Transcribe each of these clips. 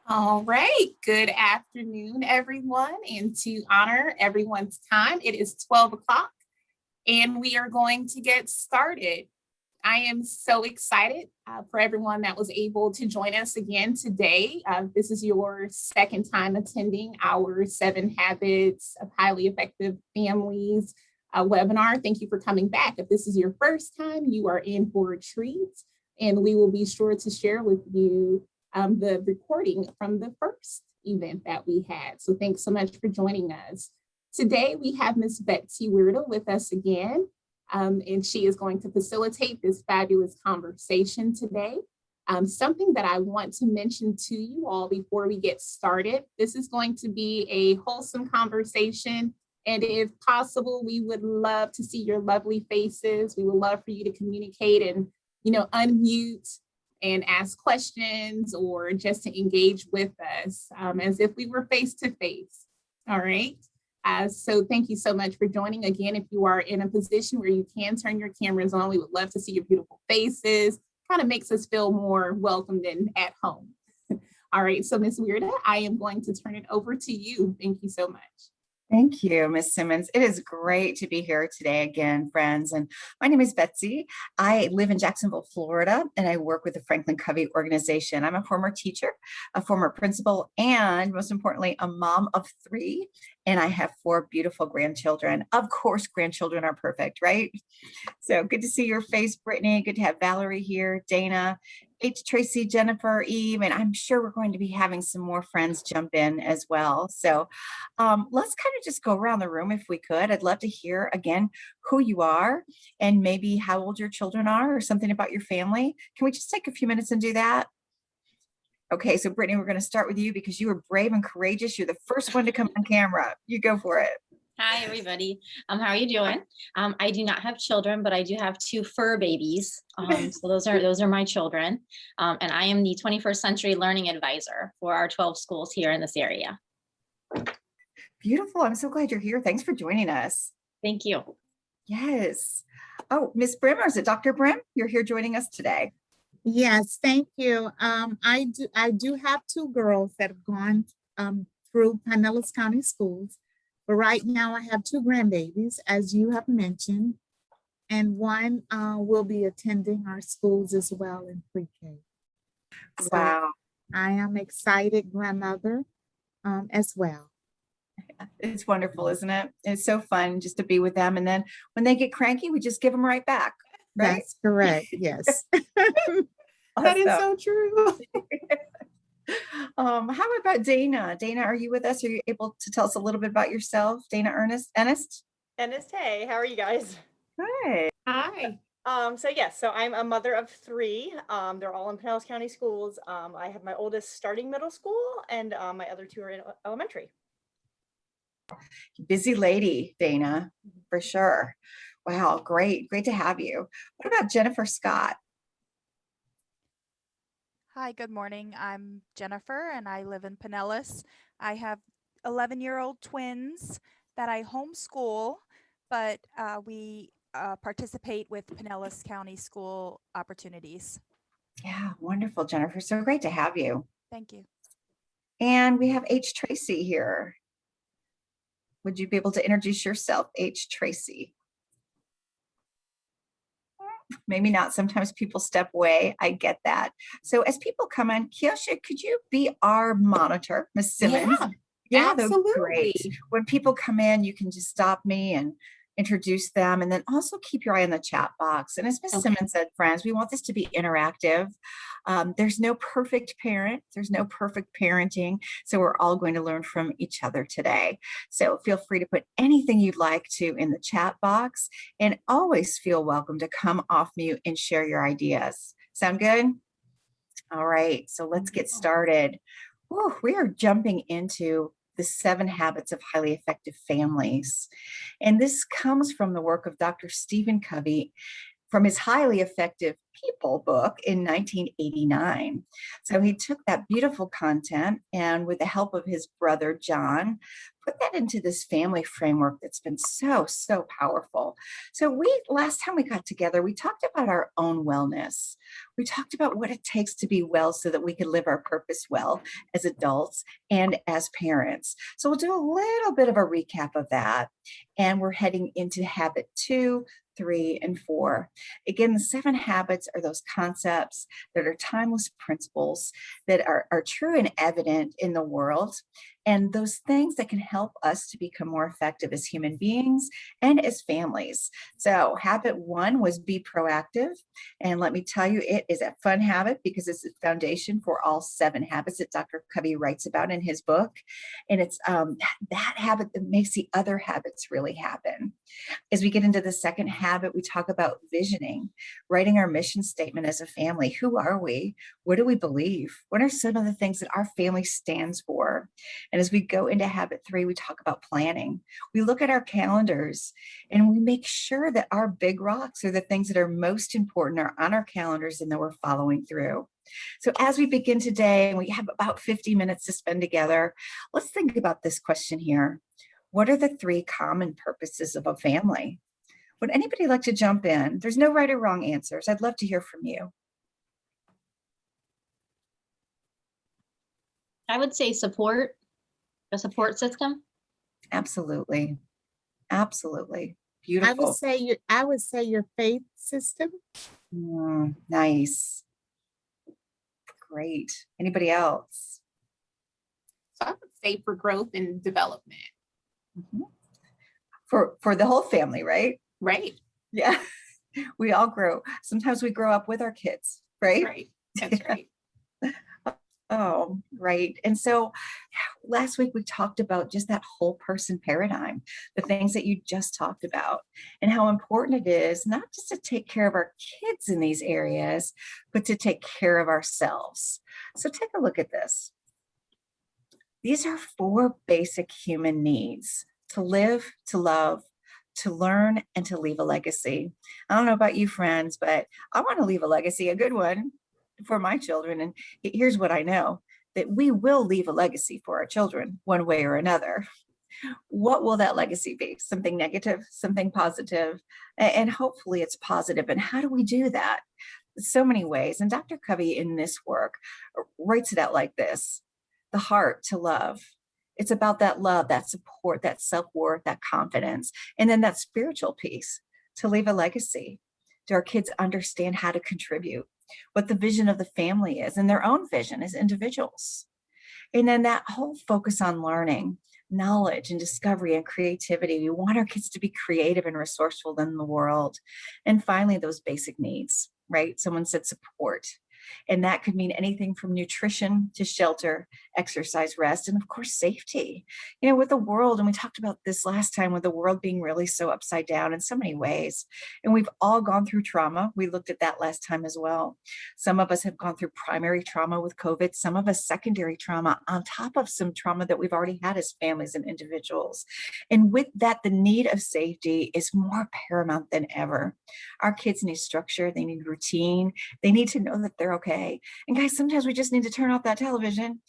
All right. Good afternoon, everyone. And to honor everyone's time, it is 12 o'clock and we are going to get started. I am so excited for everyone that was able to join us again today. This is your second time attending our 7 Habits of Highly Effective Families webinar. Thank you for coming back. If this is your first time, you are in for a treat, and we will be sure to share with you the recording from the first event that we had. So thanks so much for joining us. Today, we have Ms. Betsy Weirdo with us again. And she is going to facilitate this fabulous conversation today. Something that I want to mention to you all before we get started, this is going to be a wholesome conversation. And if possible, we would love to see your lovely faces. We would love for you to communicate and, unmute and ask questions or just to engage with us as if we were face to face. All right. So thank you so much for joining. Again, if you are in a position where you can turn your cameras on, we would love to see your beautiful faces. Kind of makes us feel more welcomed and at home. All right, so Ms. Weirda, I am going to turn it over to you. Thank you so much. Thank you, Ms. Simmons. It is great to be here today again, friends. And my name is Betsy. I live in Jacksonville, Florida, and I work with the Franklin Covey organization. I'm a former teacher, a former principal, and most importantly, a mom of 3. And I have 4 beautiful grandchildren. Of course, grandchildren are perfect, right? So good to see your face, Brittany. Good to have Valerie here, Dana, H. Tracy, Jennifer, Eve, and I'm sure we're going to be having some more friends jump in as well. So let's kind of just go around the room if we could. I'd love to hear again who you are and maybe how old your children are or something about your family. Can we just take a few minutes and do that? Okay, so Brittany, we're going to start with you because you were brave and courageous. You're the first one to come on camera. You go for it. Hi, everybody. How are you doing? I do not have children, but I do have 2 fur babies. So those are my children. And I am the 21st Century Learning Advisor for our 12 schools here in this area. Beautiful. I'm so glad you're here. Thanks for joining us. Thank you. Yes. Oh, Miss Brim, or is it Dr. Brim? You're here joining us today. Yes, thank you. I do have 2 girls that have gone through Pinellas County Schools. But right now I have 2 grandbabies, as you have mentioned, and one will be attending our schools as well in pre-K. So Wow. I am excited grandmother as well. It's wonderful, isn't it? It's so fun just to be with them. And then when they get cranky, we just give them right back. Right? That's correct. Yes. That is so true. How about Dana? Dana, are you with us? Are you able to tell us a little bit about yourself? Dana Ennis? Hey, how are you guys? Hi. Hi. So I'm a mother of 3. They're all in Pinellas County Schools. I have my oldest starting middle school, and my other 2 are in elementary. Busy lady, Dana, for sure. Wow, great to have you. What about Jennifer Scott? Hi, good morning. I'm Jennifer and I live in Pinellas. I have 11-year-old twins that I homeschool, but we participate with Pinellas County School opportunities. Yeah, wonderful, Jennifer. So great to have you. Thank you. And we have H. Tracy here. Would you be able to introduce yourself, H. Tracy? Maybe not. Sometimes people step away. I get that. So as people come in, Kiosha, could you be our monitor, Miss Simmons? Yeah, that would be great. absolutely. When people come in, you can just stop me and introduce them, and then also keep your eye on the chat box. And as Miss Okay. Simmons said, friends, we want this to be interactive. There's no perfect parent. There's no perfect parenting. So we're all going to learn from each other today. So feel free to put anything you'd like to in the chat box, and always feel welcome to come off mute and share your ideas. Sound good? All right, so let's get started. Whew, we are jumping into the 7 Habits of Highly Effective Families. And this comes from the work of Dr. Stephen Covey from his highly effective People book in 1989. So he took that beautiful content and with the help of his brother, John, put that into this family framework that's been so, so powerful. So last time we got together, we talked about our own wellness. We talked about what it takes to be well so that we can live our purpose well as adults and as parents. So we'll do a little bit of a recap of that. And we're heading into habit 2, 3, and 4. Again, the 7 habits are those concepts that are timeless principles that are true and evident in the world. And those things that can help us to become more effective as human beings and as families. So habit 1 was be proactive. And let me tell you, it is a fun habit because it's the foundation for all 7 habits that Dr. Covey writes about in his book. And it's that habit that makes the other habits really happen. As we get into the second habit, we talk about visioning, writing our mission statement as a family. Who are we? What do we believe? What are some of the things that our family stands for? And as we go into habit 3, we talk about planning. We look at our calendars and we make sure that our big rocks are the things that are most important are on our calendars and that we're following through. So as we begin today, and we have about 50 minutes to spend together, let's think about this question here. What are the 3 common purposes of a family? Would anybody like to jump in? There's no right or wrong answers. I'd love to hear from you. I would say support, a support system. Absolutely. Absolutely. I Beautiful. would say your faith system. Nice. Great. Anybody else? So I would say for growth and development. Mhm. For the whole family, right? Right. Yeah. We all grow. Sometimes we grow up with our kids, right? Right. That's right. Oh, right. And so last week we talked about just that whole person paradigm, the things that you just talked about, and how important it is not just to take care of our kids in these areas, but to take care of ourselves. So take a look at this. These are 4 basic human needs: to live, to love, to learn, and to leave a legacy. I don't know about you, friends, but I want to leave a legacy, a good one for my children. And here's what I know, that we will leave a legacy for our children one way or another. What will that legacy be? Something negative, something positive, and hopefully it's positive. And how do we do that? So many ways. And Dr. Covey in this work writes it out like this: the heart to love. It's about that love, that support, that self-worth, that confidence, and then that spiritual piece to leave a legacy. Do our kids understand how to contribute, what the vision of the family is, and their own vision as individuals? And then that whole focus on learning, knowledge and discovery and creativity. We want our kids to be creative and resourceful in the world. And finally, those basic needs, right? Someone said support. And that could mean anything from nutrition to shelter, exercise, rest, and of course, safety. You know, with the world, and we talked about this last time, with the world being really so upside down in so many ways. And we've all gone through trauma. We looked at that last time as well. Some of us have gone through primary trauma with COVID, some of us secondary trauma on top of some trauma that we've already had as families and individuals. And with that, the need of safety is more paramount than ever. Our kids need structure, they need routine, they need to know that they're okay. And guys, sometimes we just need to turn off that television,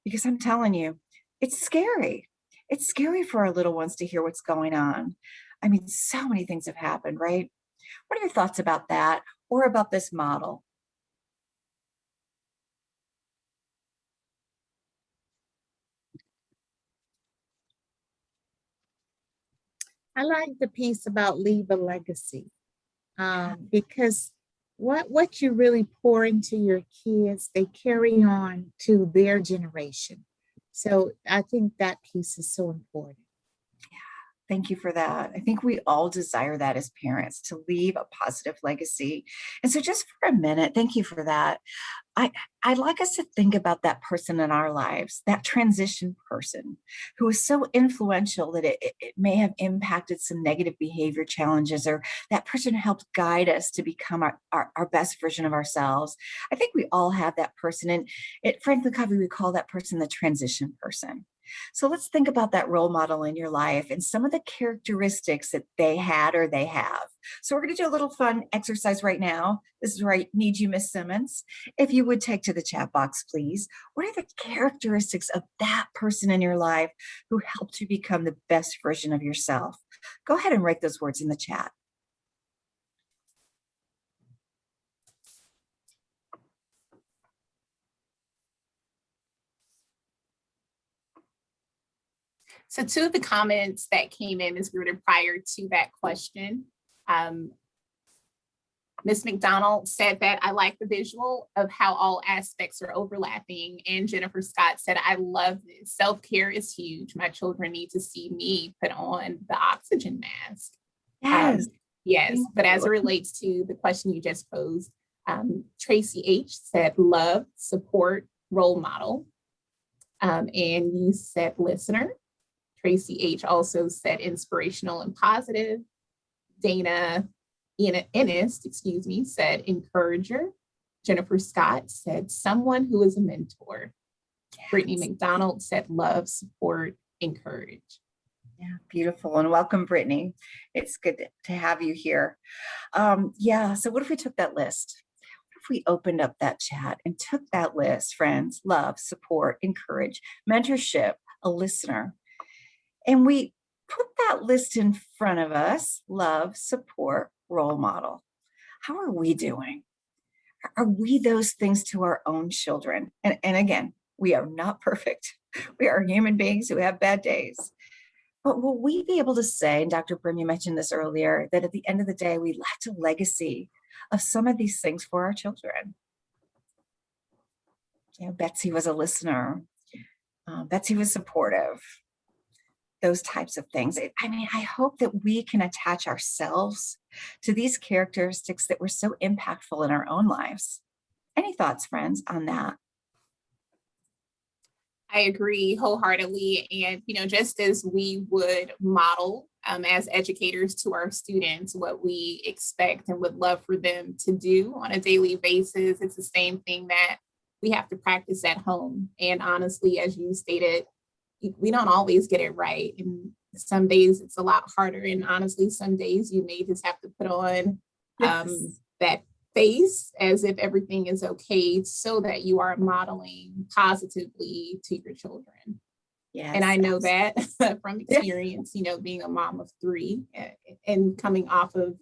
because I'm telling you, it's scary. It's scary for our little ones to hear what's going on. I mean, so many things have happened, right? What are your thoughts about that or about this model? I like the piece about leave a legacy, because what you really pour into your kids, they carry on to their generation. So I think that piece is so important. Thank you for that. I think we all desire that as parents, to leave a positive legacy. And so just for a minute, thank you for that. I'd like us to think about that person in our lives, that transition person who was so influential that it may have impacted some negative behavior challenges, or that person helped guide us to become our best version of ourselves. I think we all have that person. And at Franklin Covey, we call that person the transition person. So let's think about that role model in your life and some of the characteristics that they had or they have. So we're going to do a little fun exercise right now. This is where I need you, Miss Simmons. If you would take to the chat box, please. What are the characteristics of that person in your life who helped you become the best version of yourself? Go ahead and write those words in the chat. So two of the comments that came in, Ms. Gruden, prior to that question, Ms. McDonald said that I like the visual of how all aspects are overlapping. And Jennifer Scott said, I love this. Self-care is huge. My children need to see me put on the oxygen mask. Yes. Yes, Thank but as it you. relates to the question you just posed, Tracy H said love, support, role model. And you said listener. Tracy H also said inspirational and positive. Dana Ennis, said encourager. Jennifer Scott said someone who is a mentor. Brittany McDonald said love, support, encourage. Yeah, beautiful. And welcome, Brittany. It's good to have you here. Yeah, so what if we took that list? What if we opened up that chat and took that list, friends, love, support, encourage, mentorship, a listener, and we put that list in front of us, love, support, role model. How are we doing? Are we those things to our own children? And again, we are not perfect. We are human beings who have bad days. But will we be able to say, and Dr. Brim, you mentioned this earlier, that at the end of the day, we left a legacy of some of these things for our children? You know, Betsy was a listener. Betsy was supportive. Those types of things. I mean, I hope that we can attach ourselves to these characteristics that were so impactful in our own lives. Any thoughts, friends, on that? I agree wholeheartedly. And, just as we would model as educators to our students what we expect and would love for them to do on a daily basis, it's the same thing that we have to practice at home. And honestly, as you stated, we don't always get it right. And some days it's a lot harder. And honestly, some days you may just have to put on that face as if everything is okay so that you are modeling positively to your children. Yes. And I know that from experience, being a mom of 3 and coming off of,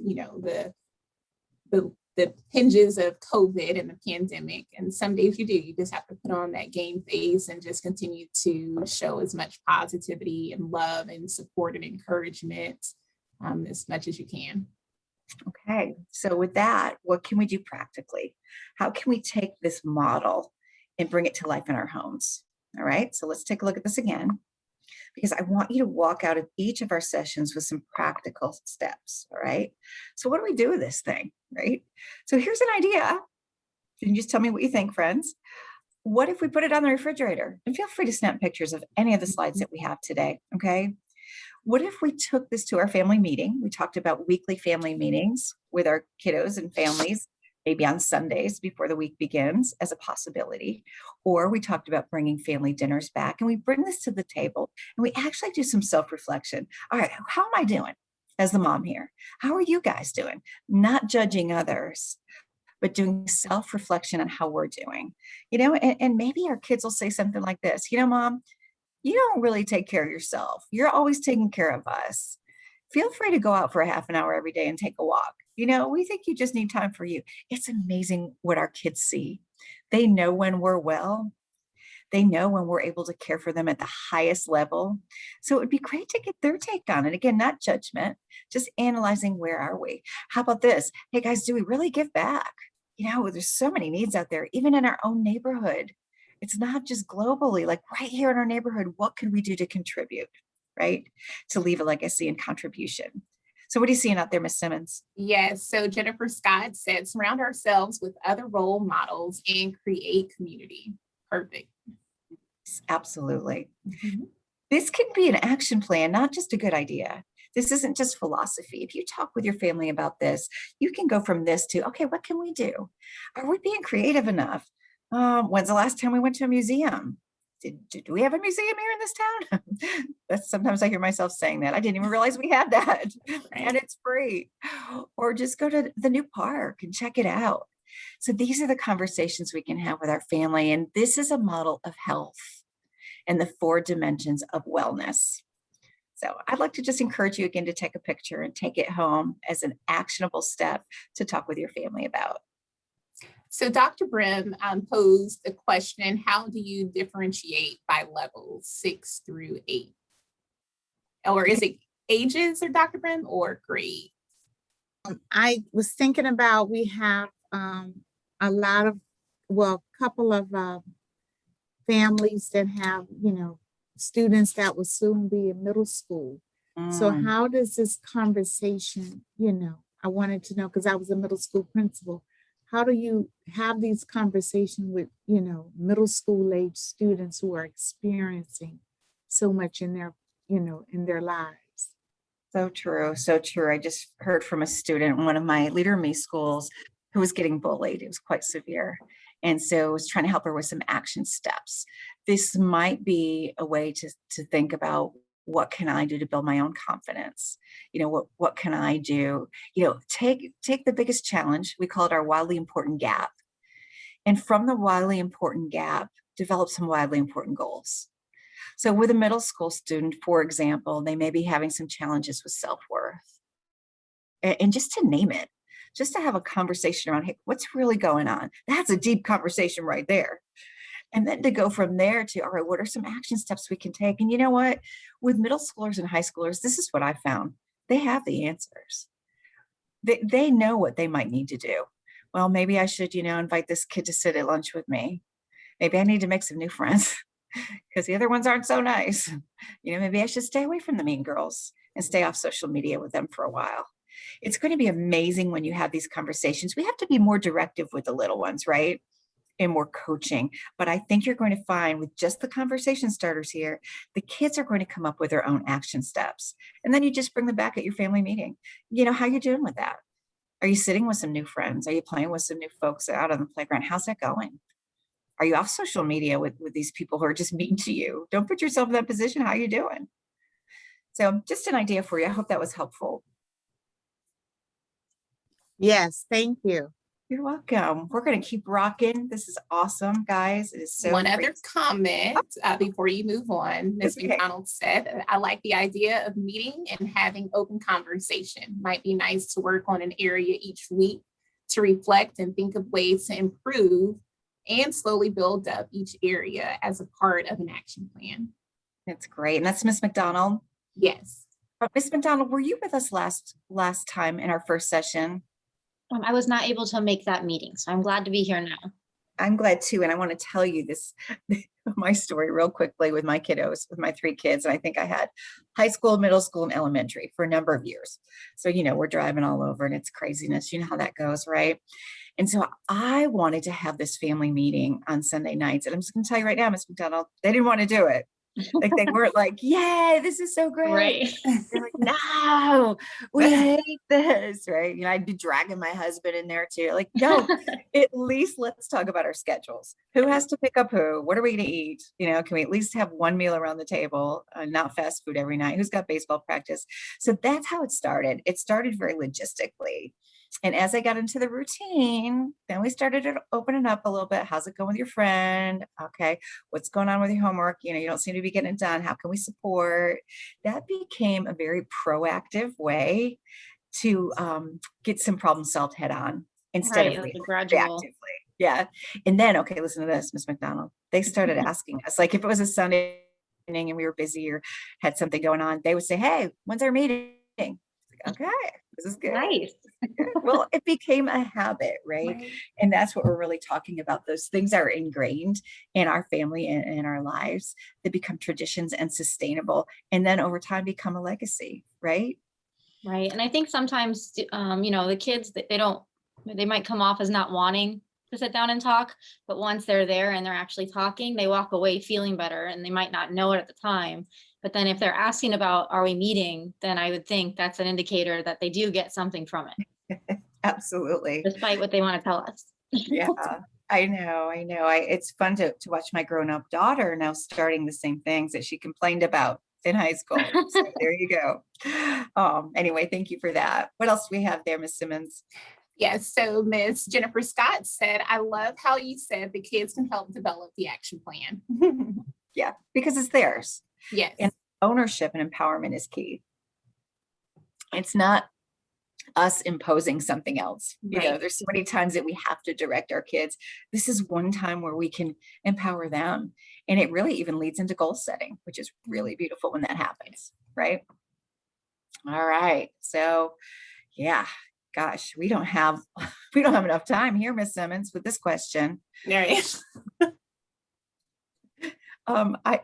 the hinges of COVID and the pandemic. And some days you just have to put on that game face and just continue to show as much positivity and love and support and encouragement as much as you can. Okay, so with that, what can we do practically? How can we take this model and bring it to life in our homes? All right, so let's take a look at this again, because I want you to walk out of each of our sessions with some practical steps. All right, so what do we do with this thing, right? So here's an idea. You can just tell me what you think, friends. What if we put it on the refrigerator? And feel free to snap pictures of any of the slides that we have today, okay? What if we took this to our family meeting? We talked about weekly family meetings with our kiddos and families, maybe on Sundays before the week begins as a possibility. Or we talked about bringing family dinners back, and we bring this to the table and we actually do some self-reflection. All right, how am I doing as the mom here? How are you guys doing? Not judging others, but doing self-reflection on how we're doing, and maybe our kids will say something like this, Mom, you don't really take care of yourself. You're always taking care of us. Feel free to go out for a half an hour every day and take a walk. We think you just need time for you. It's amazing what our kids see. They know when we're well. They know when we're able to care for them at the highest level. So it would be great to get their take on it. Again, not judgment, just analyzing where are we? How about this? Hey guys, do we really give back? There's so many needs out there, even in our own neighborhood. It's not just globally, like right here in our neighborhood, what can we do to contribute, right? To leave a legacy and contribution. So what are you seeing out there, Ms. Simmons? Yes, so Jennifer Scott said, surround ourselves with other role models and create community. Perfect. Absolutely. Mm-hmm. This can be an action plan, not just a good idea. This isn't just philosophy. If you talk with your family about this, you can go from this to, okay, what can we do? Are we being creative enough? When's the last time we went to a museum? do we have a museum here in this town? That's sometimes I hear myself saying that. I didn't even realize we had that and it's free. Or just go to the new park and check it out. So these are the conversations we can have with our family. And this is a model of health and the 4 dimensions of wellness. So I'd like to just encourage you again to take a picture and take it home as an actionable step to talk with your family about. So Dr. Brim posed a question, how do you differentiate by levels 6 through 8? Or is it ages or Dr. Brim or grade? I was thinking about, we have a lot of, well, couple of families that have, students that will soon be in middle school. So Mm, how does this conversation, I wanted to know, because I was a middle school principal, how do you have these conversations with, middle school age students who are experiencing so much in their, in their lives? so true. So true. I just heard from a student in one of my Leader in Me schools who was getting bullied. It was quite severe. And so I was trying to help her with some action steps. This might be a way to think about, what can I do to build my own confidence? What can I do? Take the biggest challenge. We call it our wildly important gap. And from the wildly important gap, develop some wildly important goals. So with a middle school student, for example, they may be having some challenges with self-worth. And just to name it, just to have a conversation around, hey, what's really going on? That's a deep conversation right there. And then to go from there to, all right, what are some action steps we can take? And you know what? With middle schoolers and high schoolers, this is what I found. They have the answers. They know what they might need to do. Well, maybe I should, invite this kid to sit at lunch with me. Maybe I need to make some new friends because the other ones aren't so nice. Maybe I should stay away from the mean girls and stay off social media with them for a while. It's going to be amazing when you have these conversations. We have to be more directive with the little ones, right? And more coaching. But I think you're going to find with just the conversation starters here, the kids are going to come up with their own action steps. And then you just bring them back at your family meeting. How you doing with that? Are you sitting with some new friends? Are you playing with some new folks out on the playground? How's that going? Are you off social media with these people who are just mean to you? Don't put yourself in that position. How are you doing? So just an idea for you. I hope that was helpful. Yes, thank you. You're welcome. We're going to keep rocking. This is awesome, guys. It is so One great. other comment before you move on. Ms. Okay. McDonald said, I like the idea of meeting and having open conversation. Might be nice to work on an area each week to reflect and think of ways to improve and slowly build up each area as a part of an action plan. That's great. And that's Miss McDonald. Yes. Miss McDonald, were you with us last time in our first session? I was not able to make that meeting, so I'm glad to be here now. I'm glad too. And I want to tell you this, my story real quickly with my kiddos, with my 3 kids. And I think I had high school, middle school, and elementary for a number of years. So, we're driving all over and it's craziness. You know how that goes, right? And so I wanted to have this family meeting on Sunday nights. And I'm just going to tell you right now, Miss McDonald, they didn't want to do it. Like they weren't like, yay, this is so great. Right. They're like, no, we hate this, right? I'd be dragging my husband in there too. Like, no, at least let's talk about our schedules. Who has to pick up who? What are we going to eat? Can we at least have one meal around the table, not fast food every night? Who's got baseball practice? So that's how it started. It started very logistically. And as I got into the routine, then we started to open it up a little bit. How's it going with your friend? Okay. What's going on with your homework? You don't seem to be getting it done. How can we support? That became a very proactive way to get some problem solved head on instead Right, of like a gradual. reactively. Yeah. And then, okay, listen to this, Miss McDonald. They started asking us, like if it was a Sunday evening and we were busy or had something going on, they would say, hey, when's our meeting? Okay, this is good. Nice. Well, it became a habit, right? And that's what we're really talking about. Those things are ingrained in our family and in our lives that become traditions and sustainable. And then over time become a legacy, right? Right. And I think sometimes, the kids, they might come off as not wanting to sit down and talk, but once they're there and they're actually talking, they walk away feeling better and they might not know it at the time. But then if they're asking about, are we meeting, then I would think that's an indicator that they do get something from it, Absolutely. despite what they want to tell us. Yeah. I know, I know. It's fun to watch my grown-up daughter now starting the same things that she complained about in high school. So there you go. Anyway, thank you for that. What else do we have there, Miss Simmons? Yes, so Miss Jennifer Scott said, I love how you said the kids can help develop the action plan. Yeah, because it's theirs. Yes. And ownership and empowerment is key. It's not us imposing something else. You know, Right. there's so many times that we have to direct our kids. This is one time where we can empower them. And it really even leads into goal setting, which is really beautiful when that happens, right? All right. So yeah, gosh, we don't have we don't have enough time here, Miss Simmons, with this question. Right.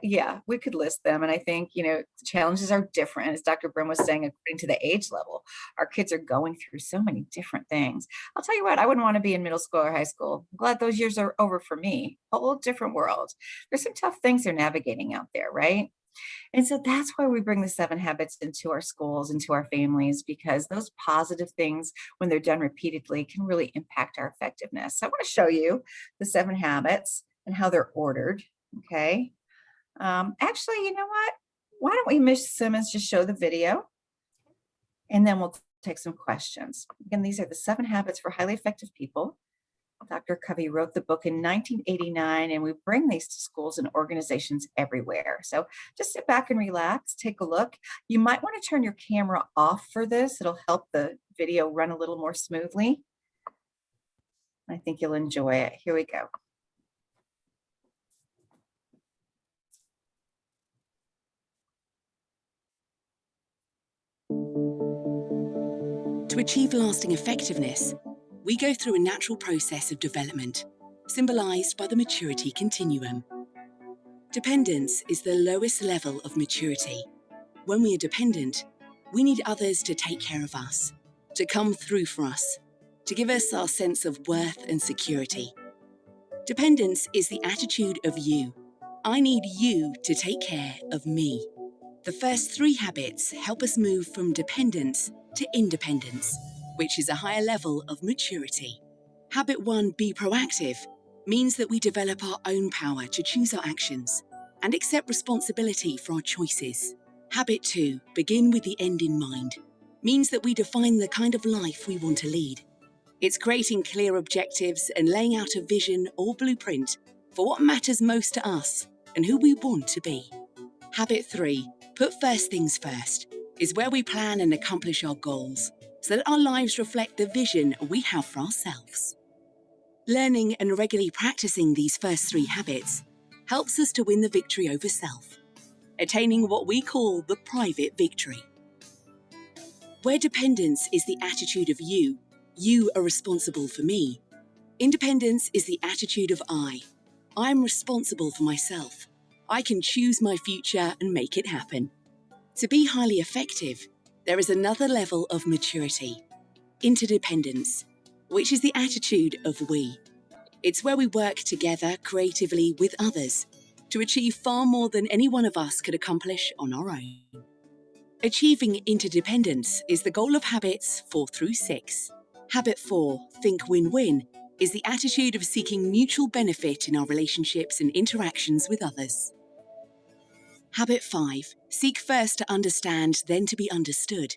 Yeah, we could list them. And I think, the challenges are different. As Dr. Brim was saying, according to the age level, our kids are going through so many different things. I'll tell you what, I wouldn't want to be in middle school or high school. I'm glad those years are over for me. A whole different world. There's some tough things they're navigating out there, right? And so that's why we bring the 7 habits into our schools, into our families, because those positive things, when they're done repeatedly, can really impact our effectiveness. So I want to show you the 7 habits and how they're ordered. Okay. Actually, you know what? Why don't we, Miss Simmons, just show the video and then we'll take some questions. Again, these are the 7 habits for highly effective people. Dr. Covey wrote the book in 1989, and we bring these to schools and organizations everywhere. So just sit back and relax, take a look. You might want to turn your camera off for this. It'll help the video run a little more smoothly. I think you'll enjoy it. Here we go. To achieve lasting effectiveness, we go through a natural process of development, symbolized by the maturity continuum. Dependence is the lowest level of maturity. When we are dependent, we need others to take care of us, to come through for us, to give us our sense of worth and security. Dependence is the attitude of you. I need you to take care of me. The first 3 habits help us move from dependence to independence, which is a higher level of maturity. Habit 1, be proactive, means that we develop our own power to choose our actions and accept responsibility for our choices. Habit 2, begin with the end in mind, means that we define the kind of life we want to lead. It's creating clear objectives and laying out a vision or blueprint for what matters most to us and who we want to be. Habit 3, put first things first, is where we plan and accomplish our goals so that our lives reflect the vision we have for ourselves. Learning and regularly practicing these first 3 habits helps us to win the victory over self, attaining what we call the private victory. Where dependence is the attitude of you are responsible for me. Independence is the attitude of I'm responsible for myself. I can choose my future and make it happen. To be highly effective, there is another level of maturity, interdependence, which is the attitude of we. It's where we work together creatively with others to achieve far more than any one of us could accomplish on our own. Achieving interdependence is the goal of habits 4 through 6. Habit 4, think win-win, is the attitude of seeking mutual benefit in our relationships and interactions with others. Habit 5, seek first to understand, then to be understood,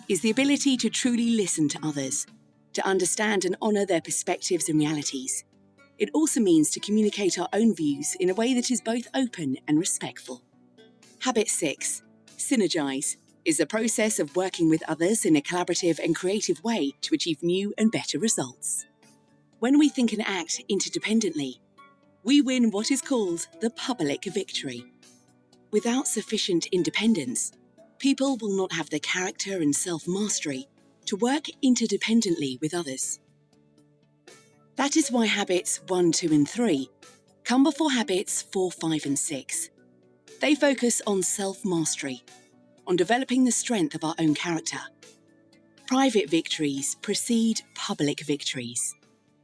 is the ability to truly listen to others, to understand and honour their perspectives and realities. It also means to communicate our own views in a way that is both open and respectful. Habit 6, synergize, is the process of working with others in a collaborative and creative way to achieve new and better results. When we think and act interdependently, we win what is called the public victory. Without sufficient independence, people will not have the character and self-mastery to work interdependently with others. That is why habits 1, 2, and 3 come before habits 4, 5, and 6. They focus on self-mastery, on developing the strength of our own character. Private victories precede public victories.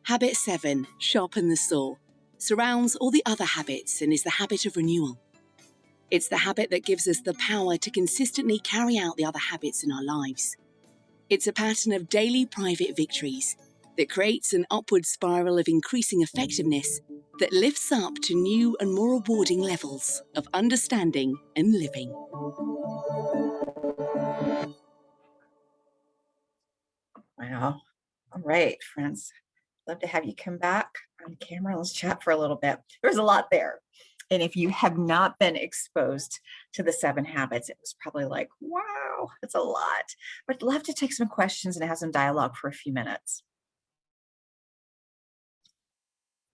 Habit 7, sharpen the saw, surrounds all the other habits and is the habit of renewal. It's the habit that gives us the power to consistently carry out the other habits in our lives. It's a pattern of daily private victories that creates an upward spiral of increasing effectiveness that lifts up to new and more rewarding levels of understanding and living. Wow. All right, friends. Love to have you come back on camera. Let's chat for a little bit. There's a lot there. And if you have not been exposed to the 7 habits, it was probably like, wow, that's a lot. But I'd love to take some questions and have some dialogue for a few minutes.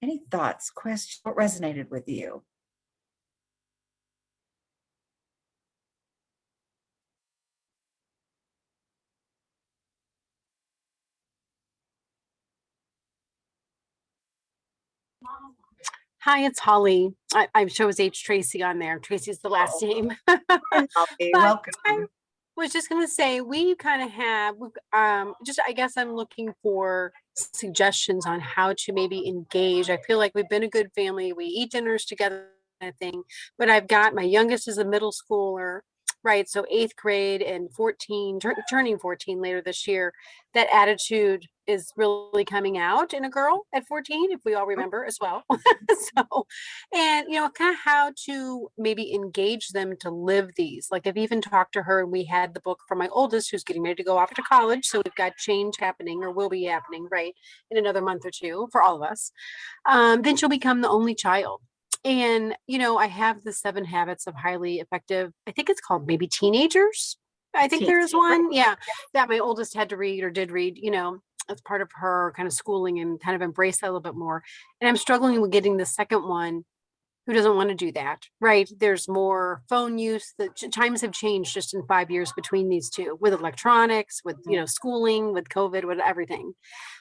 Any thoughts, questions? What resonated with you? Hi, it's Holly. I chose H. Tracy on there. Tracy's the last name. Holly, But welcome. I was just going to say, we kind of have, just, I guess I'm looking for suggestions on how to maybe engage. I feel like we've been a good family. We eat dinners together, kind of thing. But I've got my youngest is a middle schooler, right? So 8th grade and 14, turning 14 later this year. That attitude is really coming out in a girl at 14, if we all remember as well. So, and kind of how to maybe engage them to live these. Like I've even talked to her, and we had the book for my oldest who's getting ready to go off to college. So we've got change happening, or will be happening, right, in another month or two for all of us. Then she'll become the only child. And, I have the 7 habits of highly effective, I think it's called maybe teenagers. I think there is one. Yeah. That my oldest had to read or did read, as part of her kind of schooling, and kind of embrace that a little bit more. And I'm struggling with getting the second one who doesn't want to do that, right? There's more phone use. The times have changed just in 5 years between these two, with electronics, with, schooling, with COVID, with everything.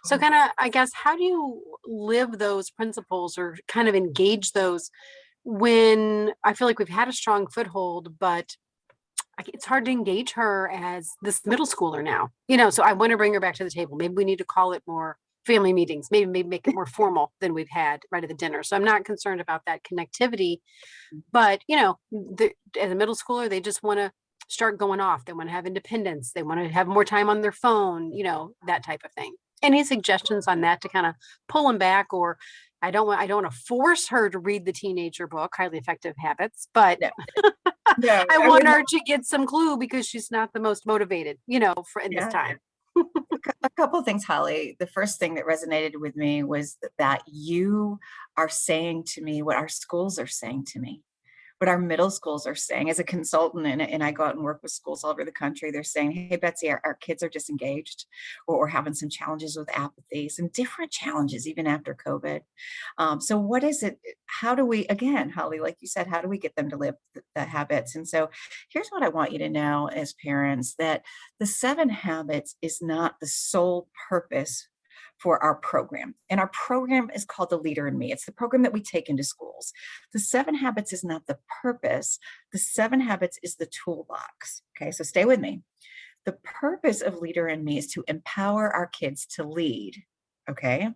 So kind of, I guess, how do you live those principles or kind of engage those when I feel like we've had a strong foothold, but it's hard to engage her as this middle schooler now, so I want to bring her back to the table. Maybe we need to call it more family meetings, maybe make it more formal than we've had right at the dinner. So I'm not concerned about that connectivity, but as a middle schooler, they just want to start going off. They want to have independence. They want to have more time on their phone, that type of thing. Any suggestions on that to kind of pull them back? Or I don't want to force her to read the teenager book, Highly Effective Habits, but No, I want her to get some clue, because she's not the most motivated, for in this time. A couple of things, Holly. The first thing that resonated with me was that you are saying to me what our schools are saying to me, what our middle schools are saying. As a consultant, and I go out and work with schools all over the country, they're saying, hey, Betsy, our kids are disengaged, or we're having some challenges with apathy, some different challenges even after COVID. So what is it? How do we, again, Holly, like you said, how do we get them to live the habits? And so here's what I want you to know as parents, that the 7 habits is not the sole purpose for our program. And our program is called The Leader in Me. It's the program that we take into schools. The 7 habits is not the purpose. The 7 habits is the toolbox. Okay, so stay with me. The purpose of Leader in Me is to empower our kids to lead. Okay,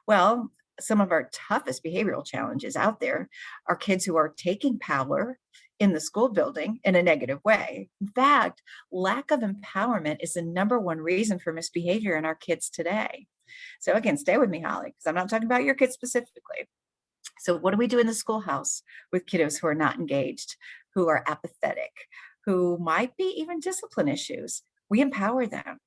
well, some of our toughest behavioral challenges out there are kids who are taking power in the school building in a negative way. In fact, lack of empowerment is the #1 reason for misbehavior in our kids today. So again, stay with me, Holly, because I'm not talking about your kids specifically. So what do we do in the schoolhouse with kiddos who are not engaged, who are apathetic, who might be even discipline issues? We empower them.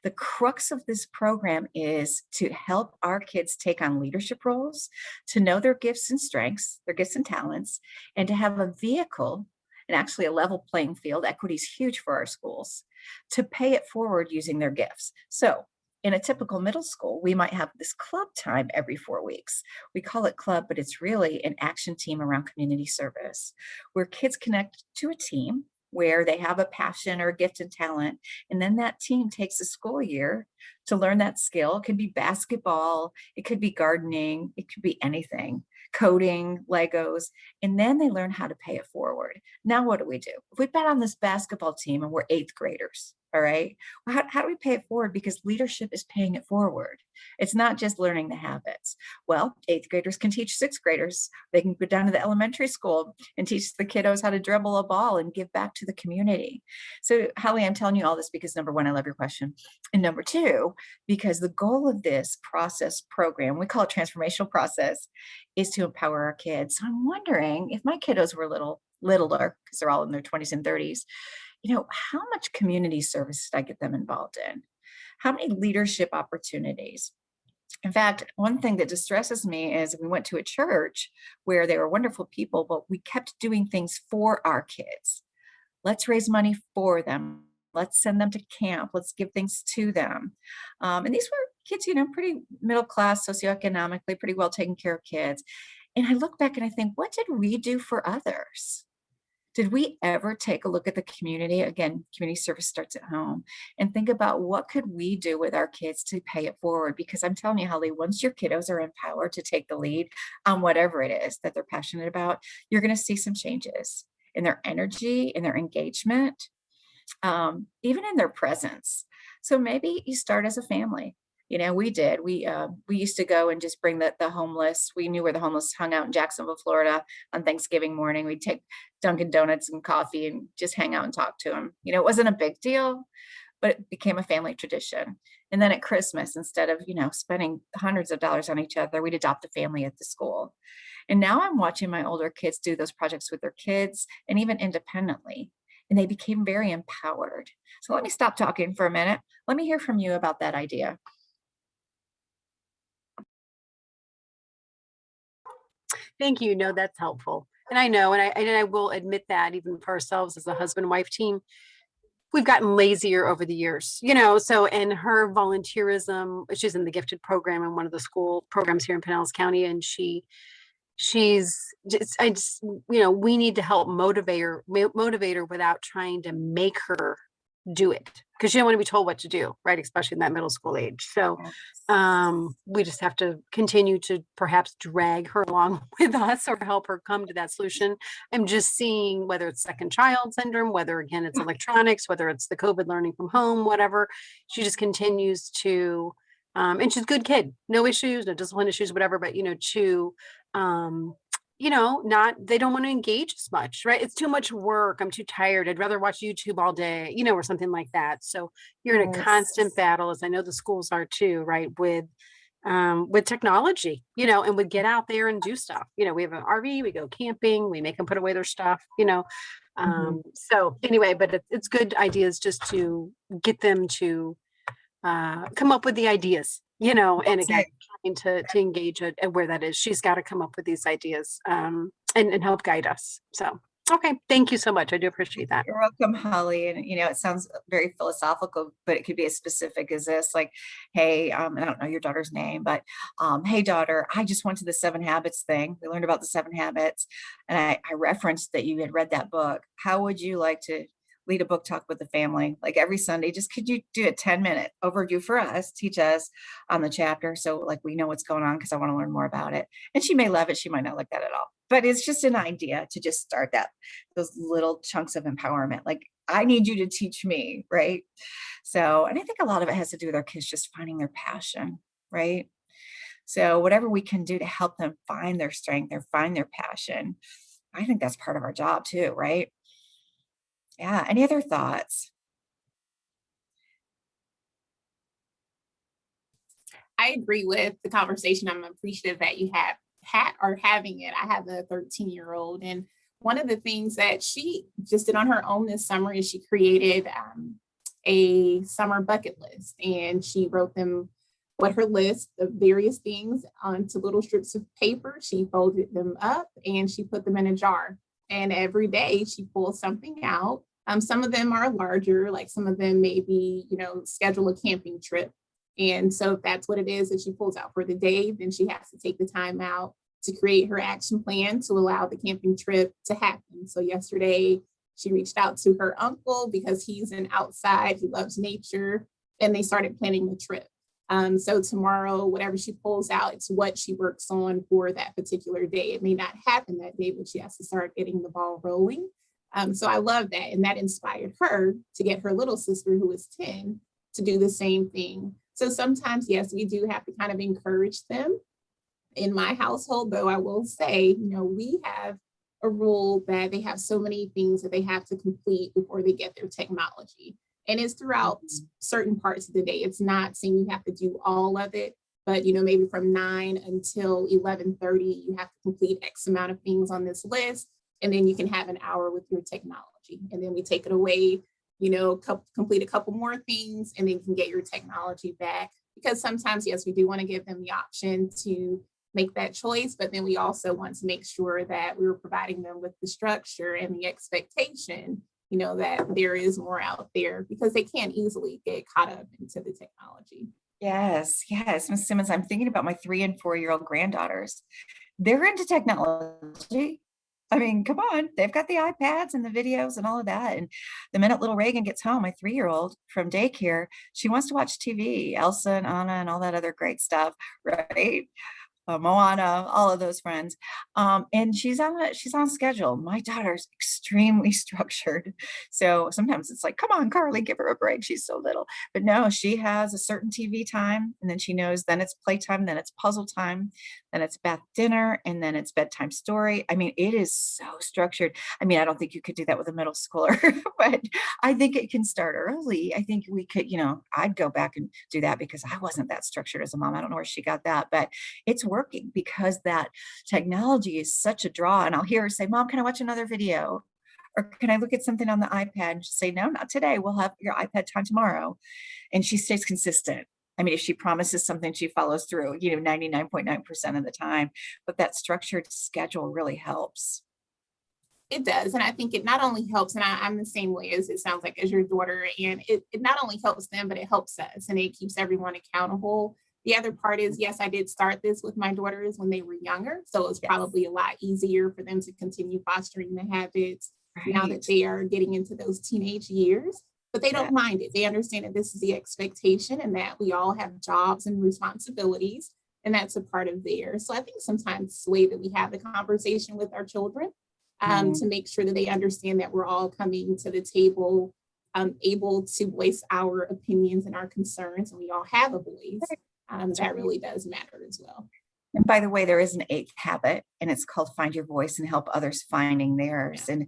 The crux of this program is to help our kids take on leadership roles, to know their gifts and strengths, their gifts and talents, and to have a vehicle, and actually a level playing field. Equity is huge for our schools, to pay it forward using their gifts. So in a typical middle school, we might have this club time every 4 weeks. We call it club, but it's really an action team around community service, where kids connect to a team where they have a passion or a gift and talent. And then that team takes a school year to learn that skill. It could be basketball, it could be gardening, it could be anything, coding, Legos, and then they learn how to pay it forward. Now, what do? If we bet on this basketball team and we're 8th graders, All right. Well, how do we pay it forward? Because leadership is paying it forward. It's not just learning the habits. Well, eighth graders can teach sixth graders. They can go down to the elementary school and teach the kiddos how to dribble a ball and give back to the community. So, Holly, I'm telling you all this because number one, I love your question. And number two, because the goal of this process program, we call it transformational process, is to empower our kids. So I'm wondering if my kiddos were littler, because they're all in their 20s and 30s, how much community service did I get them involved in? How many leadership opportunities? In fact, one thing that distresses me is we went to a church where they were wonderful people, but we kept doing things for our kids. Let's raise money for them. Let's send them to camp. Let's give things to them. And these were kids, pretty middle class, socioeconomically, pretty well taken care of kids. And I look back and I think, what did we do for others? Did we ever take a look at the community? Again, community service starts at home, and think about what could we do with our kids to pay it forward? Because I'm telling you, Holly, once your kiddos are empowered to take the lead on whatever it is that they're passionate about, you're going to see some changes in their energy, in their engagement, even in their presence. So maybe you start as a family. We did. We used to go and just bring the homeless. We knew where the homeless hung out in Jacksonville, Florida on Thanksgiving morning. We'd take Dunkin' Donuts and coffee and just hang out and talk to them. It wasn't a big deal, but it became a family tradition. And then at Christmas, instead of, spending hundreds of dollars on each other, we'd adopt a family at the school. And now I'm watching my older kids do those projects with their kids and even independently. And they became very empowered. So let me stop talking for a minute. Let me hear from you about that idea. Thank you. No, that's helpful. And I know, and I will admit that even for ourselves as a husband-wife team, we've gotten lazier over the years, so, and her volunteerism, she's in the gifted program in one of the school programs here in Pinellas County. And she's just, we need to help motivate her without trying to make her do it, because you don't want to be told what to do, right? Especially in that middle school age. So we just have to continue to perhaps drag her along with us or help her come to that solution. I'm just seeing whether it's second child syndrome, whether again it's electronics, whether it's the COVID learning from home, whatever. She just continues to and she's a good kid, no issues, no discipline issues, whatever, but they don't want to engage as much, right? It's too much work. I'm too tired. I'd rather watch YouTube all day, or something like that. So you're in a constant battle, as I know the schools are too, right? With technology, and would get out there and do stuff. We have an RV, we go camping, we make them put away their stuff, So anyway, but it's good ideas just to get them to come up with the ideas, and again, trying to engage at where that is. She's got to come up with these ideas and help guide us. So, okay. Thank you so much. I do appreciate that. You're welcome, Holly. And, it sounds very philosophical, but it could be as specific as this, like, hey, I don't know your daughter's name, but hey, daughter, I just went to the 7 Habits thing. We learned about the 7 Habits. And I referenced that you had read that book. How would you like to lead a book talk with the family, like every Sunday? Just could you do a 10-minute overview for us, teach us on the chapter, so like we know what's going on, because I want to learn more about it. And she may love it, she might not like that at all, but it's just an idea to just start those little chunks of empowerment. Like, I need you to teach me, right? So, and I think a lot of it has to do with our kids just finding their passion, right? So whatever we can do to help them find their strength or find their passion, I think that's part of our job too, right? Yeah. Any other thoughts? I agree with the conversation. I'm appreciative that you are having it. I have a 13-year-old, and one of the things that she just did on her own this summer is she created a summer bucket list, and she wrote them what her list of various things onto little strips of paper. She folded them up and she put them in a jar. And every day she pulls something out. Some of them are larger, like some of them maybe, schedule a camping trip. And so if that's what it is that she pulls out for the day, then she has to take the time out to create her action plan to allow the camping trip to happen. So yesterday she reached out to her uncle because he's an outside, he loves nature, and they started planning the trip. So tomorrow, whatever she pulls out, it's what she works on for that particular day. It may not happen that day, but she has to start getting the ball rolling. So I love that. And that inspired her to get her little sister, who is 10, to do the same thing. So sometimes, yes, we do have to kind of encourage them. In my household, though, I will say, we have a rule that they have so many things that they have to complete before they get their technology. And it's throughout certain parts of the day. It's not saying you have to do all of it, but maybe from 9 until 11:30, you have to complete X amount of things on this list. And then you can have an hour with your technology. And then we take it away, complete a couple more things, and then you can get your technology back. Because sometimes, yes, we do want to give them the option to make that choice, but then we also want to make sure that we're providing them with the structure and the expectation, that there is more out there, because they can easily get caught up into the technology. Yes, yes, Ms. Simmons, I'm thinking about my 3 and 4-year-old granddaughters. They're into technology. I mean, come on, they've got the iPads and the videos and all of that. And the minute little Reagan gets home, my 3-year-old from daycare, she wants to watch TV, Elsa and Anna and all that other great stuff, right? Moana, all of those friends. And she's on schedule. My daughter's extremely structured. So sometimes it's like, come on, Carly, give her a break. She's so little. But no, she has a certain TV time, and then she knows then it's playtime, then it's puzzle time, then it's bath dinner, and then it's bedtime story. I mean, it is so structured. I mean, I don't think you could do that with a middle schooler, but I think it can start early. I think we could, I'd go back and do that because I wasn't that structured as a mom. I don't know where she got that, but it's working because that technology is such a draw. And I'll hear her say, Mom, can I watch another video? Or can I look at something on the iPad? And she'll say, no, not today. We'll have your iPad time tomorrow. And she stays consistent. I mean, if she promises something, she follows through, 99.9% of the time. But that structured schedule really helps. It does. And I think it not only helps, and I'm the same way as it sounds like as your daughter, and it not only helps them, but it helps us, and it keeps everyone accountable. The other part is, yes, I did start this with my daughters when they were younger. So it's probably a lot easier for them to continue fostering the habits now that they are getting into those teenage years. But they don't mind it. They understand that this is the expectation and that we all have jobs and responsibilities, and that's a part of theirs. So I think sometimes it's the way that we have the conversation with our children to make sure that they understand that we're all coming to the table able to voice our opinions and our concerns, and we all have a voice. That really does matter as well. And by the way, there is an 8th habit, and it's called Find Your Voice and Help Others Finding Theirs. And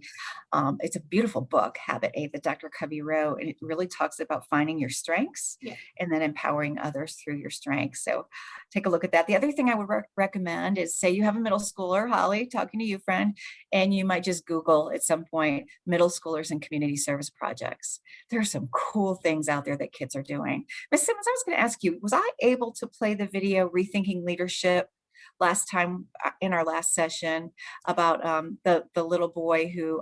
it's a beautiful book, Habit 8, that Dr. Covey wrote, and it really talks about finding your strengths and then empowering others through your strengths. So take a look at that. The other thing I would recommend is, say you have a middle schooler, Holly, talking to you, friend, and you might just Google at some point, middle schoolers and community service projects. There are some cool things out there that kids are doing. Ms. Simmons, I was going to ask you, was I able to play the video Rethinking Leadership last time in our last session about the little boy who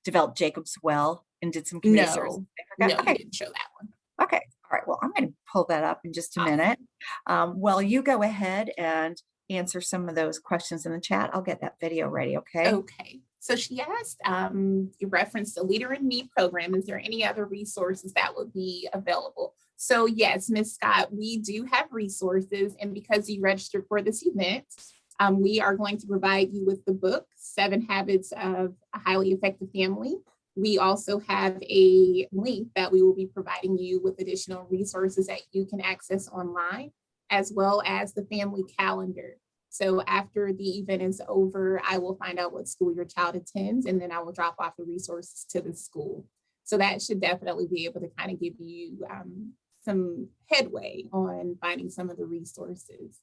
developed Jacob's Well and did some community service? No, you didn't show that one. Okay. All right. Well, I'm going to pull that up in just a minute. Well, you go ahead and answer some of those questions in the chat. I'll get that video ready. Okay. Okay. So she asked, you referenced the Leader in Me program. Is there any other resources that would be available? So yes, Ms. Scott, we do have resources. And because you registered for this event, we are going to provide you with the book, 7 Habits of a Highly Effective Family. We also have a link that we will be providing you with additional resources that you can access online, as well as the family calendar. So after the event is over, I will find out what school your child attends, and then I will drop off the resources to the school. So that should definitely be able to kind of give you some headway on finding some of the resources.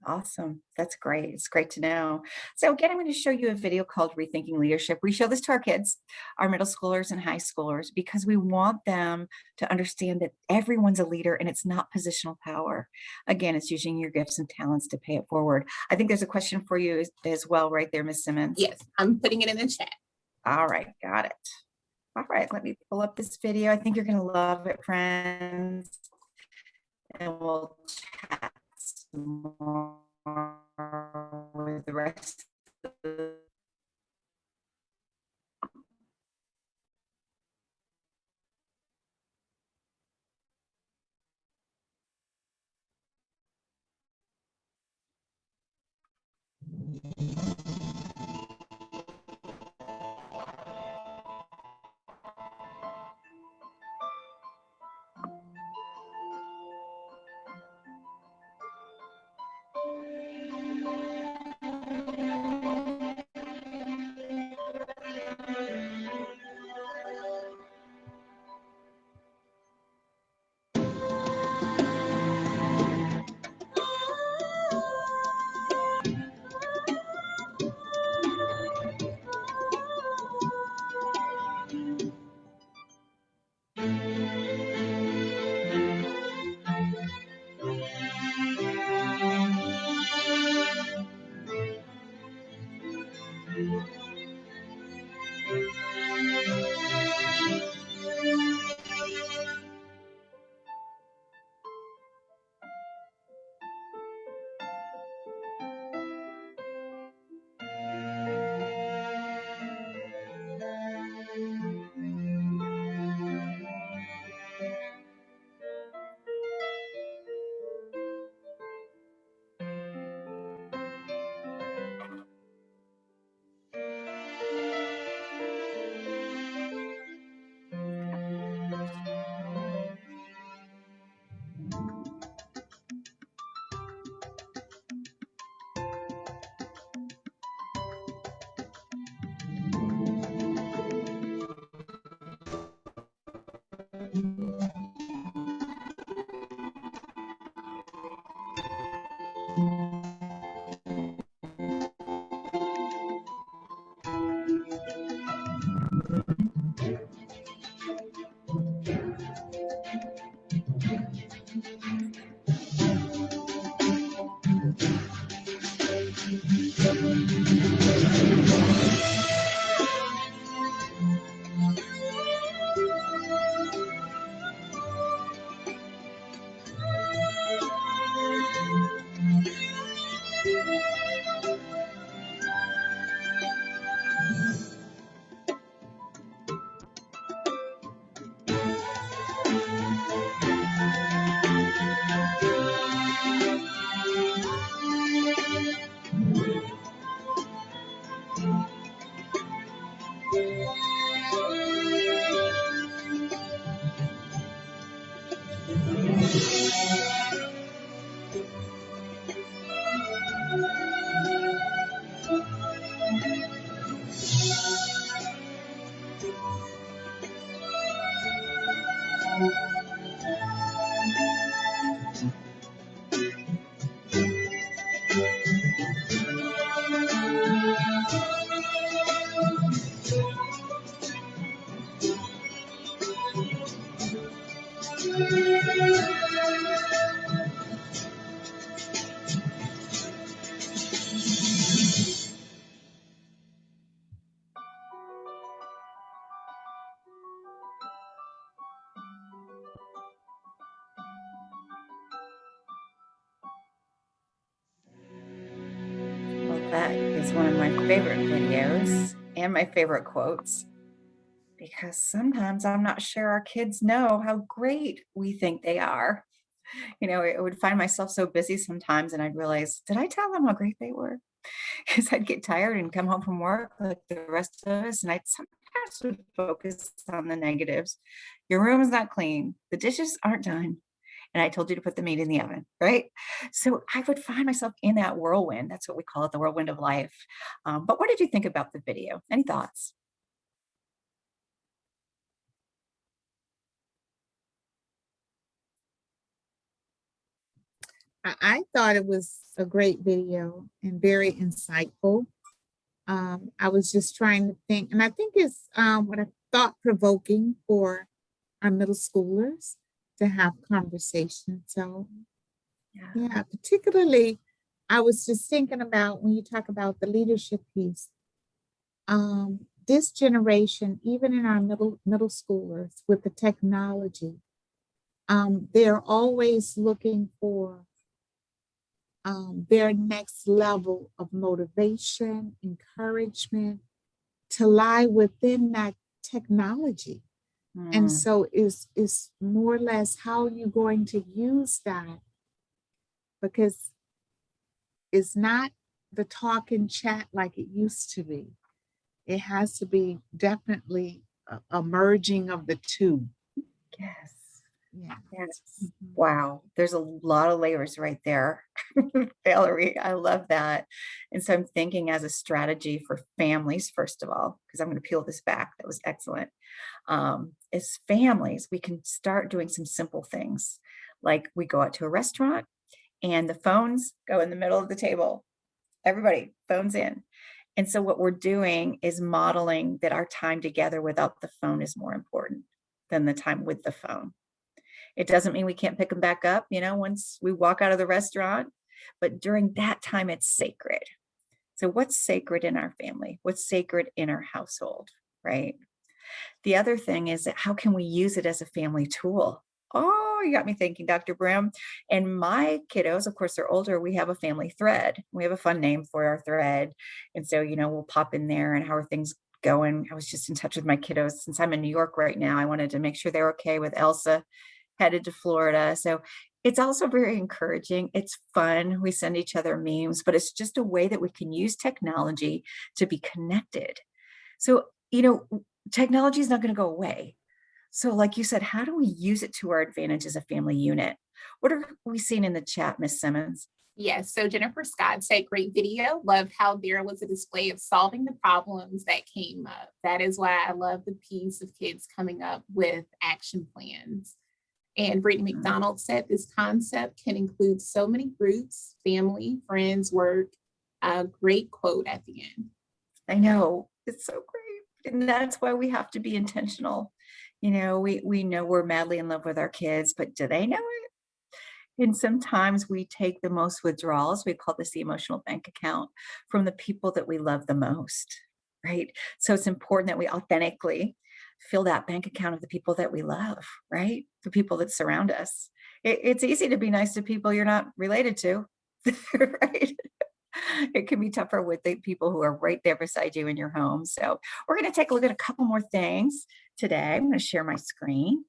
Awesome. That's great. It's great to know. So again, I'm going to show you a video called Rethinking Leadership. We show this to our kids, our middle schoolers and high schoolers, because we want them to understand that everyone's a leader and it's not positional power. Again, it's using your gifts and talents to pay it forward. I think there's a question for you as well right there, Ms. Simmons. Yes, I'm putting it in the chat. All right. Got it. All right. Let me pull up this video. I think you're going to love it, friends. And we'll chat more with the rest of the Well, that is one of my favorite videos and my favorite quotes, because sometimes I'm not sure our kids know how great we think they are. I would find myself so busy sometimes and I'd realize, did I tell them how great they were? Because I'd get tired and come home from work like the rest of us, and I'd sometimes would focus on the negatives. Your room is not clean. The dishes aren't done. And I told you to put the meat in the oven, right? So I would find myself in that whirlwind. That's what we call it, the whirlwind of life. But what did you think about the video? Any thoughts? I thought it was a great video and very insightful. I was just trying to think, and I think it's what I thought provoking for our middle schoolers to have conversations. So yeah, particularly, I was just thinking about when you talk about the leadership piece. This generation, even in our middle schoolers with the technology, they're always looking for their next level of motivation, encouragement to lie within that technology. And Mm, so is more or less how are you going to use that? Because it's not the talk and chat like it used to be. It has to be definitely a merging of the two. yes. Yeah. Yes. Mhm. Wow. There's a lot of layers right there. Valerie, I love that. And so I'm thinking as a strategy for families, first of all, because I'm going to peel this back. That was excellent. As families, we can start doing some simple things. Like we go out to a restaurant and the phones go in the middle of the table. Everybody, phones in. And so what we're doing is modeling that our time together without the phone is more important than the time with the phone. It doesn't mean we can't pick them back up, once we walk out of the restaurant, but during that time, it's sacred. So what's sacred in our family? What's sacred in our household, right? The other thing is that how can we use it as a family tool? Oh, you got me thinking, Dr. Brim. And my kiddos, of course, they're older. We have a family thread. We have a fun name for our thread. And so, we'll pop in there and how are things going. I was just in touch with my kiddos since I'm in New York right now. I wanted to make sure they're okay with Elsa headed to Florida. So it's also very encouraging. It's fun. We send each other memes, but it's just a way that we can use technology to be connected. So, technology is not going to go away. So like you said, how do we use it to our advantage as a family unit? What are we seeing in the chat, Miss Simmons? Yes, so Jennifer Scott said, great video. Loved how there was a display of solving the problems that came up. That is why I love the piece of kids coming up with action plans. And Brittany McDonald said, this concept can include so many groups, family, friends, work. A great quote at the end. I know, it's so great. And that's why we have to be intentional. We know we're madly in love with our kids, but do they know it? And sometimes we take the most withdrawals, we call this the emotional bank account, from the people that we love the most, right? So it's important that we authentically fill that bank account of the people that we love, right? The people that surround us. It's easy to be nice to people you're not related to, right? It can be tougher with the people who are right there beside you in your home. So we're going to take a look at a couple more things today. I'm going to share my screen.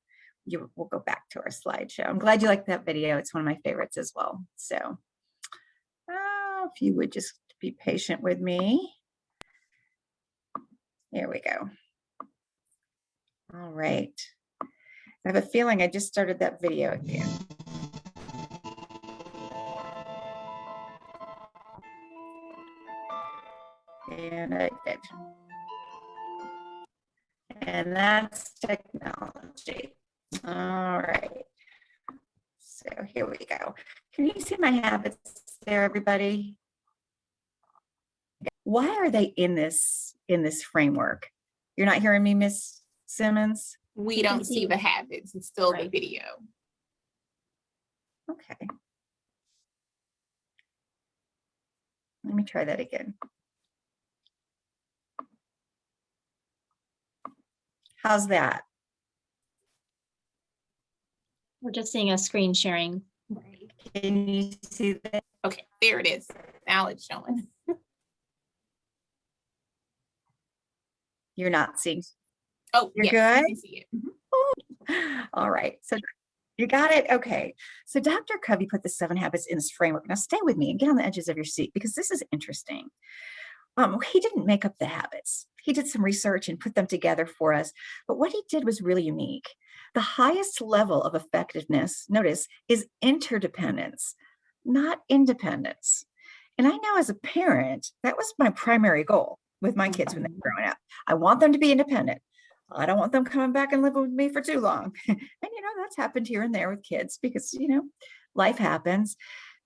We'll go back to our slideshow. I'm glad you liked that video. It's one of my favorites as well. So if you would just be patient with me. Here we go. All right. I have a feeling I just started that video again. And I did. And that's technology. All right. So here we go. Can you see my habits there, everybody? Why are they in this framework? You're not hearing me, Miss Simmons? We don't see the habits. It's still the video. Okay. Let me try that again. How's that? We're just seeing a screen sharing. Right. Can you see that? Okay, there it is. Now it's showing. You're not seeing. Oh, You're yes, good? you can see it. All right. So you got it? Okay. So Dr. Covey put the 7 habits in this framework. Now stay with me and get on the edges of your seat because this is interesting. He didn't make up the habits. He did some research and put them together for us. But what he did was really unique. The highest level of effectiveness, notice, is interdependence, not independence. And I know as a parent, that was my primary goal with my kids when they were growing up. I want them to be independent. I don't want them coming back and living with me for too long. And, that's happened here and there with kids because, life happens.